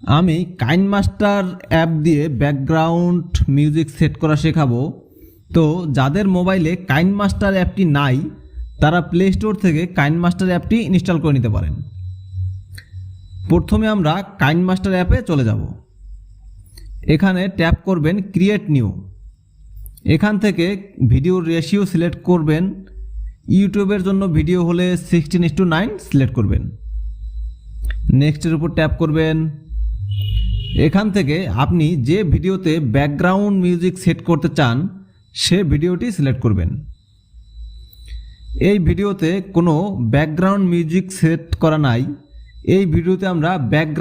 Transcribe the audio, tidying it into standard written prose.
আমি KineMaster app দিয়ে background music set করা শেখাবো। তো যাদের মোবাইলে কাইনমাস্টার অ্যাপটি নাই তারা প্লে স্টোর থেকে কাইনমাস্টার অ্যাপটি ইনস্টল করে নিতে পারেন। প্রথমে আমরা কাইনমাস্টার অ্যাপে চলে যাব। এখানে ট্যাপ করবেন ক্রিয়েট নিউ। এখান থেকে ভিডিওর রেশিও সিলেক্ট করবেন। ইউটিউবের জন্য ভিডিও হলে 16:9 সিলেক্ট করবেন। নেক্সটের উপর ট্যাপ করবেন। এখান থেকে আপনি যে ভিডিওতে ব্যাকগ্রাউন্ড মিউজিক সেট করতে চান সে ভিডিওটি সিলেক্ট করবেন। এই ভিডিওতে কোনো ব্যাকগ্রাউন্ড মিউজিক সেট করা নাই। এই ভিডিওতে আমরা ব্যাকগ্রাউন্ড